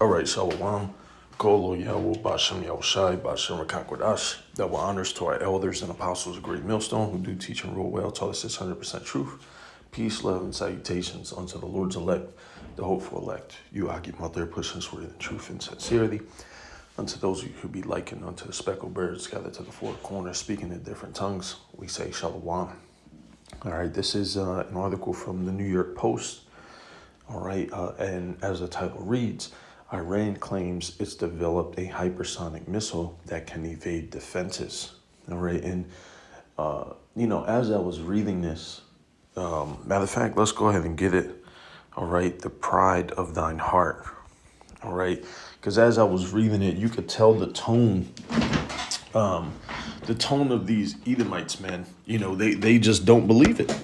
All right, Shalom. Kolo Yahweh Bashem Yahushai Bashem Rakakwadash. Double honors to our elders and apostles of Great Millstone who do teach and rule well, tell us 600% truth. Peace, love, and salutations unto the Lord's elect, the hopeful elect. You, I get out there pushing swear in truth and sincerity. Unto those of you who be likened unto the speckled birds gathered to the four corners, speaking in different tongues, we say Shalom. All right, this is an article from the New York Post. All right, and as the title reads, Iran claims it's developed a hypersonic missile that can evade defenses. All right, and as I was reading this, matter of fact, let's go ahead and get it. All right, the pride of thine heart. All right, because as I was reading it, you could tell the tone of these Edomites, man. They just don't believe it.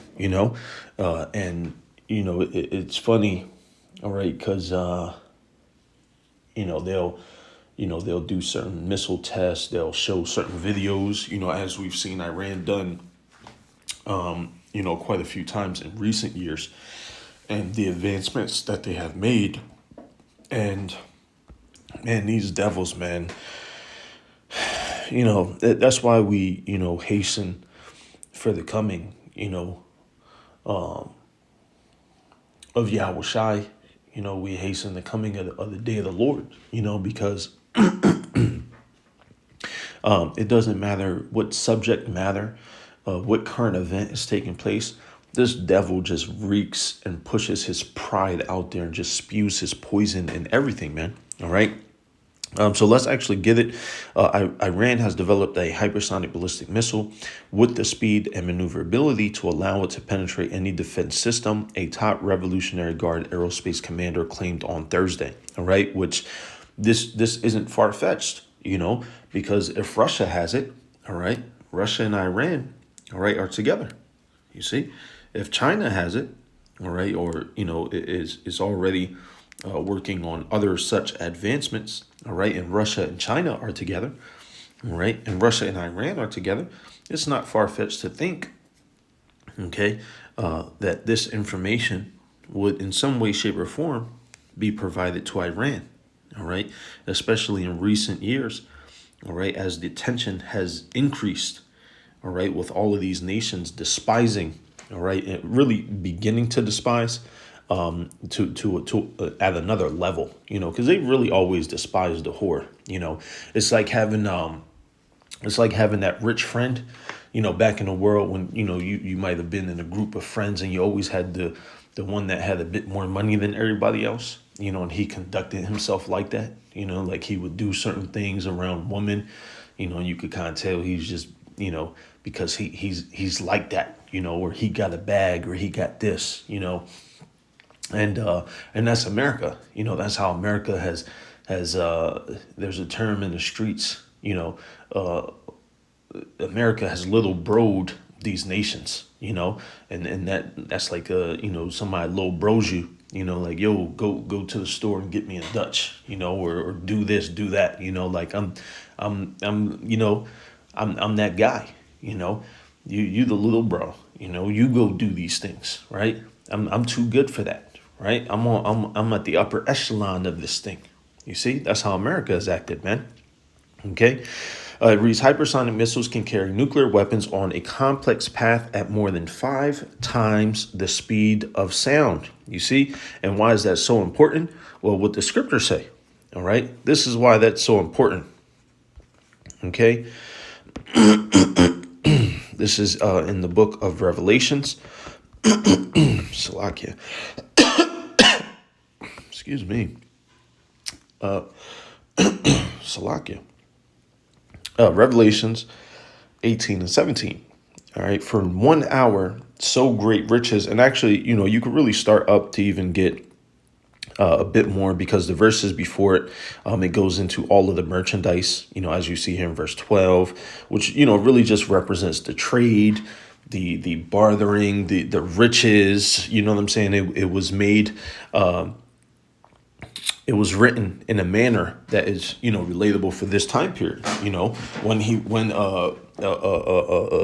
It's funny. All right, because they'll do certain missile tests. They'll show certain videos, as we've seen Iran done, quite a few times in recent years, and the advancements that they have made. And man, these devils, man, that's why we, hasten for the coming, of Yahweh Shai. We hasten the coming of the day of the Lord, because it doesn't matter what subject matter, what current event is taking place. This devil just reeks and pushes his pride out there and just spews his poison and everything, man. All right. So let's actually get it. Iran has developed a hypersonic ballistic missile with the speed and maneuverability to allow it to penetrate any defense system, a top Revolutionary Guard aerospace commander claimed on Thursday. All right, which this isn't far-fetched, because if Russia has it, all right, Russia and Iran, all right, are together. You see, if China has it, all right, or, is already working on other such advancements, all right, and Russia and China are together, all right, and Russia and Iran are together, it's not far-fetched to think, okay, that this information would in some way, shape, or form be provided to Iran, all right, especially in recent years, all right, as the tension has increased, all right, with all of these nations despising, all right, and really beginning to despise, to at another level, because they really always despise the whore. It's like having that rich friend, back in the world when you might have been in a group of friends and you always had the one that had a bit more money than everybody else, and he conducted himself like that, like he would do certain things around women, and you could kind of tell he's just because he's like that, or he got a bag or he got this, and that's America. That's how America has there's a term in the streets, America has little broed these nations, and that's like somebody little bros you, like, yo, go to the store and get me a Dutch, or do this, do that, like I'm that guy, you the little bro, you go do these things, right? I'm too good for that. Right, I'm at the upper echelon of this thing. You see, that's how America has acted, man. Okay, it reads: hypersonic missiles can carry nuclear weapons on a complex path at more than 5 times the speed of sound. You see, and why is that so important? Well, what the scriptures say. All right, this is why that's so important. Okay, this is in the book of Revelations. Salakia. Excuse me. Salakia. Revelations 18 and 17. All right. For 1 hour, so great riches. And actually, you could really start up to even get a bit more, because the verses before it, it goes into all of the merchandise, as you see here in verse 12, which, really just represents the trade, the bartering, the riches, what I'm saying? It was made, it was written in a manner that is, relatable for this time period. When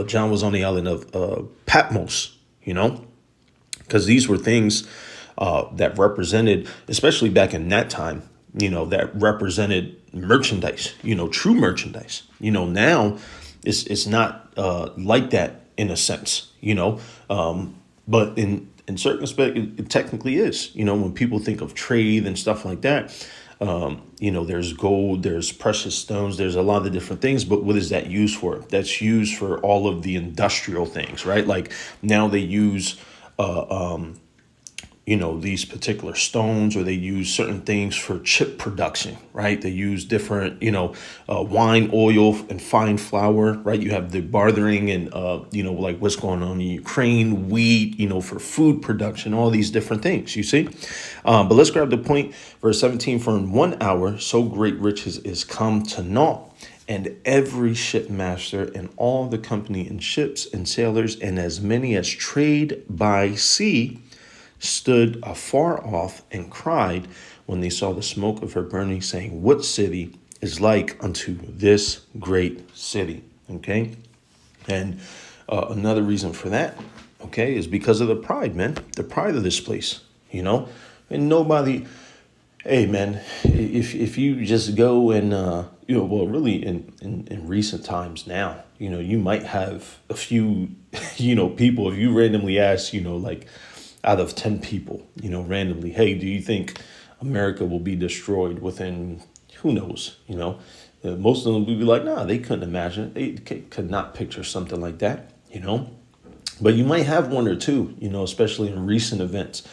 John was on the island of Patmos, because these were things that represented, especially back in that time, that represented merchandise, true merchandise. Now it's not like that in a sense, but in certain aspect, it technically is. When people think of trade and stuff like that, there's gold, there's precious stones, there's a lot of different things. But what is that used for? That's used for all of the industrial things, right? Like now they use these particular stones, or they use certain things for chip production, right? They use different, wine oil and fine flour, right? You have the bartering and, like what's going on in Ukraine, wheat, for food production, all these different things, you see? But let's grab the point, verse 17, for in 1 hour, so great riches is come to naught. And every shipmaster and all the company in ships and sailors and as many as trade by sea stood afar off and cried when they saw the smoke of her burning, saying, what city is like unto this great city? Okay. And another reason for that, okay, is because of the pride, man, the pride of this place, and nobody, hey, man, if you just go and, well, really in recent times now, you might have a few, people, if you randomly ask, like, out of 10 people, randomly, hey, do you think America will be destroyed within, who knows, most of them would be like, nah, they couldn't imagine it. They could not picture something like that, but you might have one or two, especially in recent events,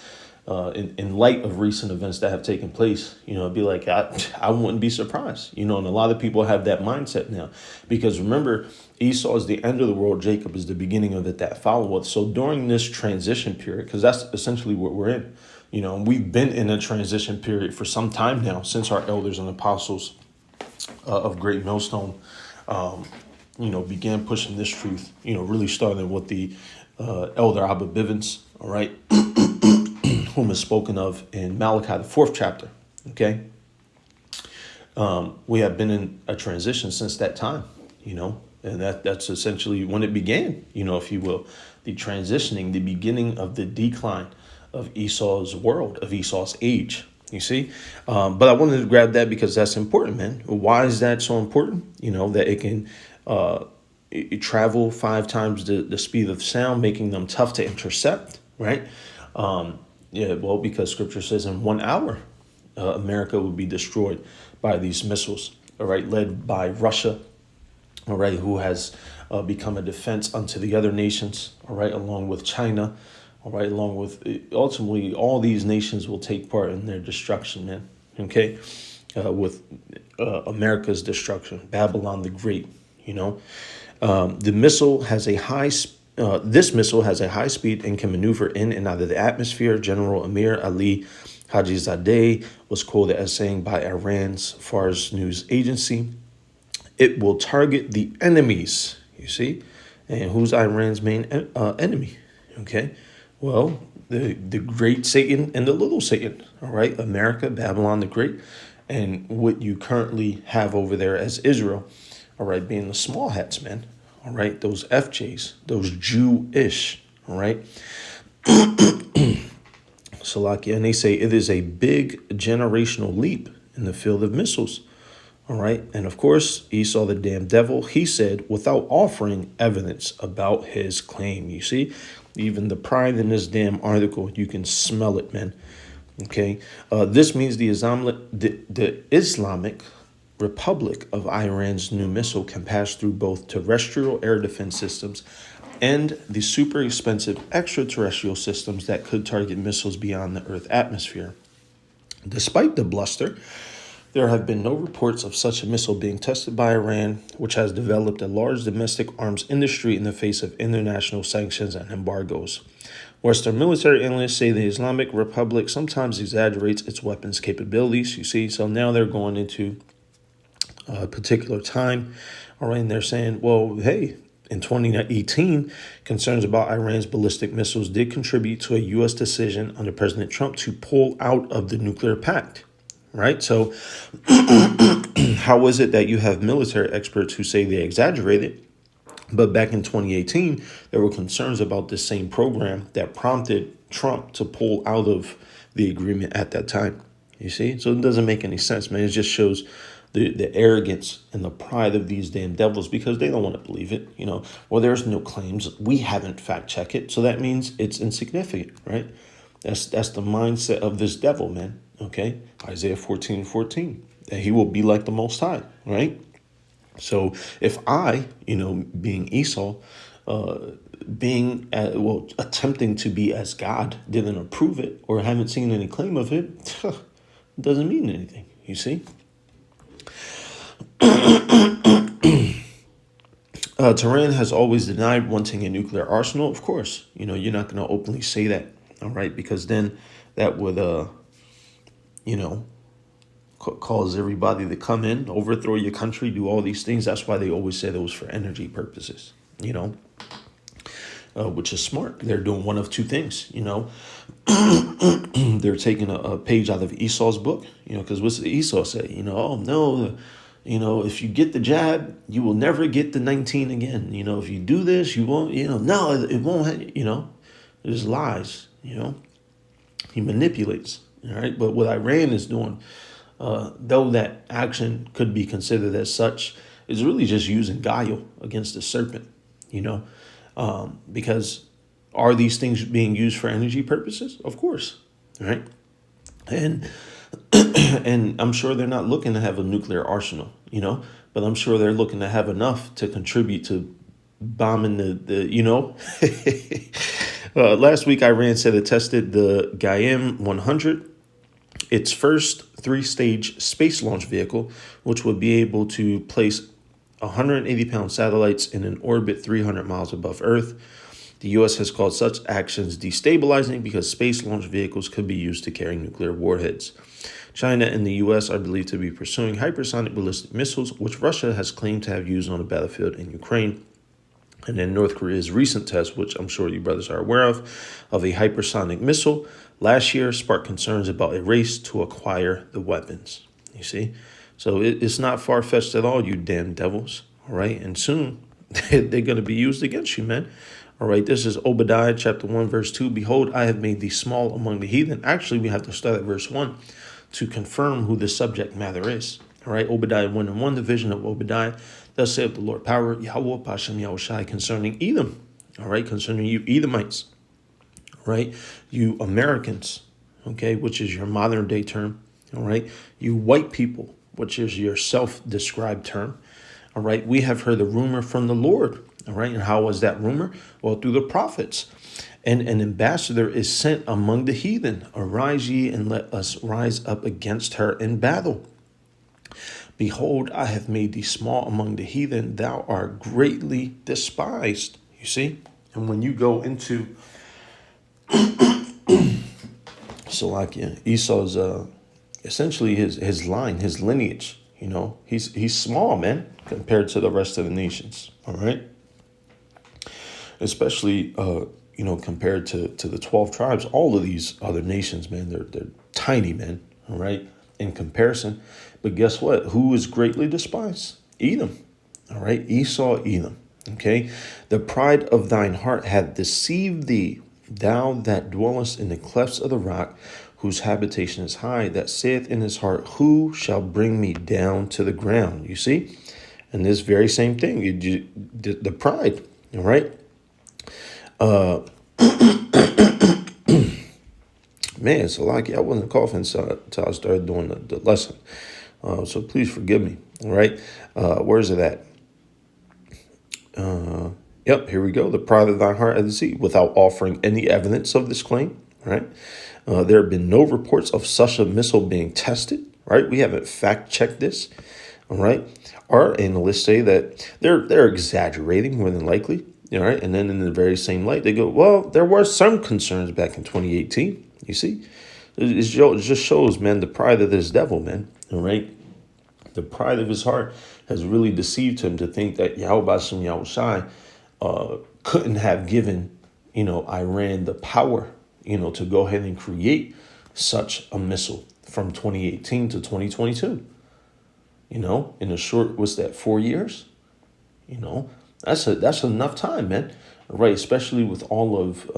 in light of recent events that have taken place, it'd be like, I wouldn't be surprised, and a lot of people have that mindset now, because remember, Esau is the end of the world. Jacob is the beginning of it that followeth. So during this transition period, because that's essentially what we're in, we've been in a transition period for some time now, since our elders and apostles of Great Millstone, began pushing this truth, really starting with the elder Abba Bivens, all right, whom is spoken of in Malachi, the 4th chapter, okay? We have been in a transition since that time, and that's essentially when it began, if you will, the transitioning, the beginning of the decline of Esau's world, of Esau's age, you see? But I wanted to grab that because that's important, man. Why is that so important? That it can it travel 5 times the speed of sound, making them tough to intercept, right? Because scripture says in 1 hour, America would be destroyed by these missiles, all right, led by Russia, all right, who has become a defense unto the other nations, all right, along with China, all right, along with ultimately all these nations will take part in their destruction, man, okay, with America's destruction, Babylon the Great, the missile has a high this missile has a high speed and can maneuver in and out of the atmosphere. General Amir Ali Hajizadeh was quoted as saying by Iran's Fars news agency, it will target the enemies, you see? And who's Iran's main enemy? Okay, well, the great Satan and the little Satan, all right? America, Babylon the Great, and what you currently have over there as Israel, all right, being the small hats, man, all right? Those FJs, those Jewish, all right? Salakia, and they say it is a big generational leap in the field of missiles. All right. And of course, Esau, the damn devil, he said, without offering evidence about his claim. You see, even the pride in this damn article, you can smell it, man. Okay. This means the Islamic Republic of Iran's new missile can pass through both terrestrial air defense systems and the super expensive extraterrestrial systems that could target missiles beyond the Earth atmosphere. Despite the bluster, there have been no reports of such a missile being tested by Iran, which has developed a large domestic arms industry in the face of international sanctions and embargoes. Western military analysts say the Islamic Republic sometimes exaggerates its weapons capabilities, you see. So now they're going into a particular time, all right, and they're saying, well, hey, in 2018, concerns about Iran's ballistic missiles did contribute to a U.S. decision under President Trump to pull out of the nuclear pact. Right. So how is it that you have military experts who say they exaggerated? But back in 2018, there were concerns about this same program that prompted Trump to pull out of the agreement at that time. You see? So it doesn't make any sense, man. It just shows the arrogance and the pride of these damn devils because they don't want to believe it. Well, there's no claims. We haven't fact checked it. So that means it's insignificant, right? That's the mindset of this devil, man. Okay. Isaiah 14:14. That he will be like the Most High, right? So if I, being Esau, attempting to be as God, didn't approve it or haven't seen any claim of it, doesn't mean anything. You see? Tehran has always denied wanting a nuclear arsenal. Of course, you're not going to openly say that, all right? Because then that would, cause everybody to come in, overthrow your country, do all these things. That's why they always said it was for energy purposes, which is smart. They're doing one of two things, They're taking a page out of Esau's book, because what's Esau say? Oh, no, if you get the jab, you will never get the 19 again. If you do this, you won't, no, it won't, there's lies, he manipulates. All right. But what Iran is doing, though that action could be considered as such, is really just using guile against the serpent, because are these things being used for energy purposes? Of course. Right. And and I'm sure they're not looking to have a nuclear arsenal, but I'm sure they're looking to have enough to contribute to bombing last week, Iran said it tested the Gaim 100, its first three-stage space launch vehicle, which would be able to place 180-pound satellites in an orbit 300 miles above Earth. The U.S. has called such actions destabilizing because space launch vehicles could be used to carry nuclear warheads. China and the U.S. are believed to be pursuing hypersonic ballistic missiles, which Russia has claimed to have used on the battlefield in Ukraine. And then North Korea's recent test, which I'm sure you brothers are aware of a hypersonic missile last year sparked concerns about a race to acquire the weapons. You see? So it's not far-fetched at all, you damn devils. All right? And soon they're going to be used against you, man. All right, this is Obadiah chapter 1, verse 2. Behold, I have made thee small among the heathen. Actually, we have to start at verse 1 to confirm who the subject matter is. All right, Obadiah 1 and 1, the vision of Obadiah. Thus saith the Lord, power, Yahweh, Pashem, Yahushai, concerning Edom. All right, concerning you Edomites. All right, you Americans, okay, which is your modern day term. All right, you white people, which is your self-described term. All right, we have heard the rumor from the Lord. All right, and how was that rumor? Well, through the prophets. And an ambassador is sent among the heathen. Arise ye and let us rise up against her in battle. Behold, I have made thee small among the heathen. Thou art greatly despised. You see? And when you go into Salakia, Esau's essentially his line, his lineage, he's small, man, compared to the rest of the nations. All right. Especially compared to the 12 tribes, all of these other nations, man, they're tiny, man. All right. In comparison. But guess what? Who is greatly despised? Edom. All right. Esau, Edom. Okay. The pride of thine heart hath deceived thee, thou that dwellest in the clefts of the rock, whose habitation is high, that saith in his heart, who shall bring me down to the ground? You see? And this very same thing, the pride. All right. Man, it's a lot. I wasn't coughing until I started doing the lesson. So please forgive me. All right. Where's it at? Yep, here we go. The pride of thine heart as the sea, without offering any evidence of this claim. Right. There have been no reports of such a missile being tested. Right. We haven't fact checked this. All right. Our analysts say that they're exaggerating more than likely. All right. And then in the very same light, they go, well, there were some concerns back in 2018. You see, it just shows, man, the pride of this devil, man. All right. The pride of his heart has really deceived him to think that Yahweh Bashem Yahushai couldn't have given, Iran the power, to go ahead and create such a missile from 2018 to 2022. In a short, what's that, 4 years? That's enough time, man. Right, especially with all of,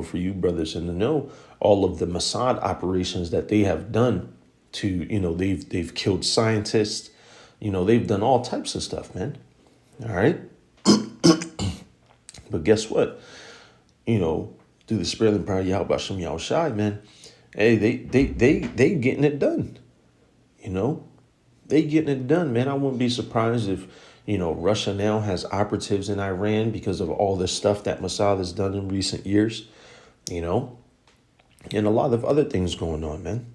for you brothers in the know, all of the Mossad operations that they have done, to, they've killed scientists. They've done all types of stuff, man. All right. But guess what? Through the spirit and power of Yahweh Shem Yahweh Shai, man, hey, they getting it done. They getting it done, man. I wouldn't be surprised if, Russia now has operatives in Iran because of all the stuff that Mossad has done in recent years, and a lot of other things going on, man.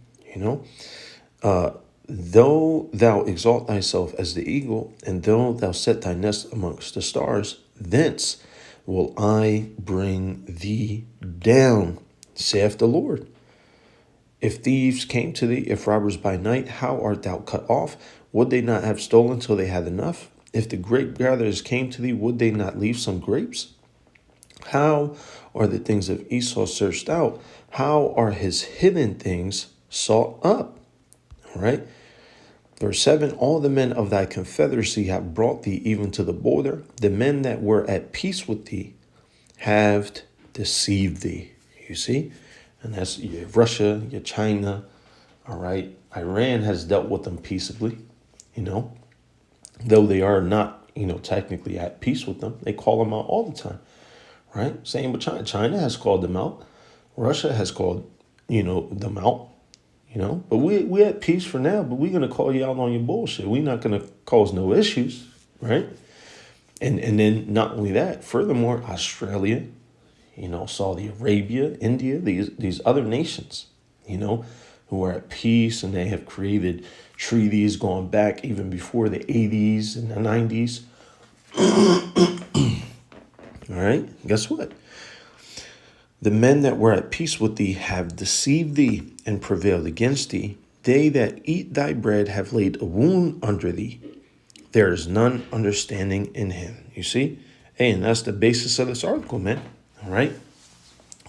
Though thou exalt thyself as the eagle, and though thou set thy nest amongst the stars, thence will I bring thee down, saith the Lord. If thieves came to thee, if robbers by night, how art thou cut off? Would they not have stolen till they had enough? If the grape gatherers came to thee, would they not leave some grapes? How are the things of Esau searched out? How are his hidden things sought up? All right. Verse 7, all the men of thy confederacy have brought thee even to the border. The men that were at peace with thee have deceived thee. You see? And that's your Russia, your China. All right. Iran has dealt with them peaceably, though they are not, technically at peace with them. They call them out all the time. Right. Same with China. China has called them out. Russia has called, them out. But we at peace for now, but we're going to call you out on your bullshit. We're not going to cause no issues, right? And then not only that, furthermore, Australia, Saudi Arabia, India, these other nations, who are at peace, and they have created treaties going back even before the 80s and the 90s. All right, guess what? The men that were at peace with thee have deceived thee and prevailed against thee. They that eat thy bread have laid a wound under thee. There is none understanding in him. You see? Hey, and that's the basis of this article, man. All right?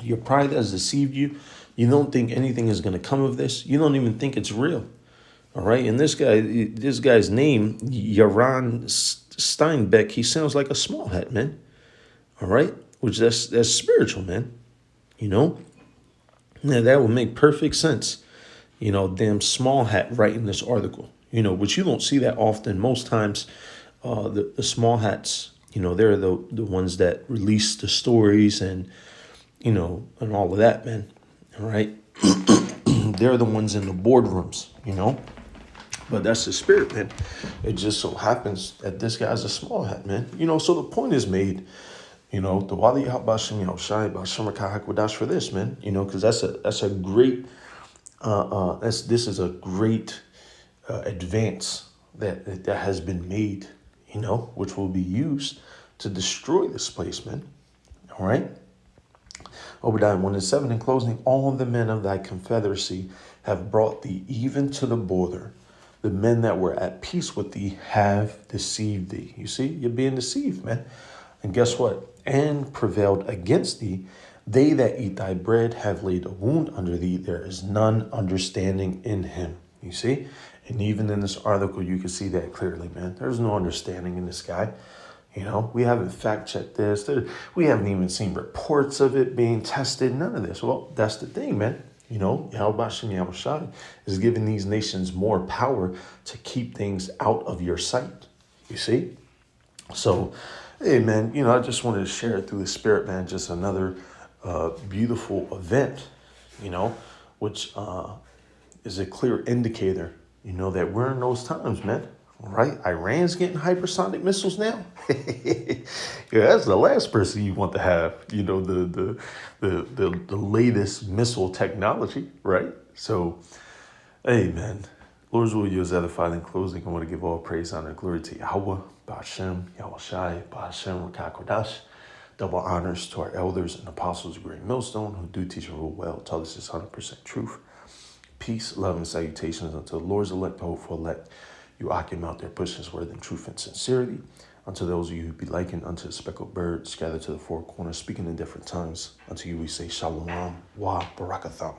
Your pride has deceived you. You don't think anything is going to come of this. You don't even think it's real. All right? And this guy's name, Yaron Steinbeck, he sounds like a small hat, man. All right? Which that's spiritual, man. Yeah, that would make perfect sense. Damn small hat writing this article, which you don't see that often. Most times, the small hats, they're the ones that release the stories and and all of that, man. All right. They're the ones in the boardrooms, but that's the spirit, man. It just so happens that this guy's a small hat, man. So the point is made. The Wali Habashim Yahushai Bashim Hakwadash for this, man. Because that's a great this is a great advance that has been made, which will be used to destroy this place, man. All right. Obadiah 1:7 in closing, all the men of thy confederacy have brought thee even to the border. The men that were at peace with thee have deceived thee. You see, you're being deceived, man. And guess what? And prevailed against thee. They that eat thy bread have laid a wound under thee. There is none understanding in him. You see? And even in this article, you can see that clearly, man. There's no understanding in this guy. We haven't fact-checked this. We haven't even seen reports of it being tested. None of this. Well, that's the thing, man. Yahweh Shem Yahweh Shai is giving these nations more power to keep things out of your sight. You see? So, hey, man, I just wanted to share it through the spirit, man. Just another beautiful event, which is a clear indicator, that we're in those times, man. All right. Iran's getting hypersonic missiles now. Yeah, that's the last person you want to have, the latest missile technology, right? So, hey, man, Lord's will you is edified. In closing, I want to give all praise, honor, and glory to Yahweh, Ba'ashem, Yahweh Shai, Ba'ashem, Rakakodash. Double honors to our elders and apostles of Great Millstone who do teach and rule well, tell us this 100% truth. Peace, love, and salutations unto the Lord's elect, the hopeful elect. You Akim out there pushing his word in truth and sincerity. Unto those of you who be likened unto the speckled bird, scattered to the four corners, speaking in different tongues. Unto you we say Shalom, Wa Barakatham.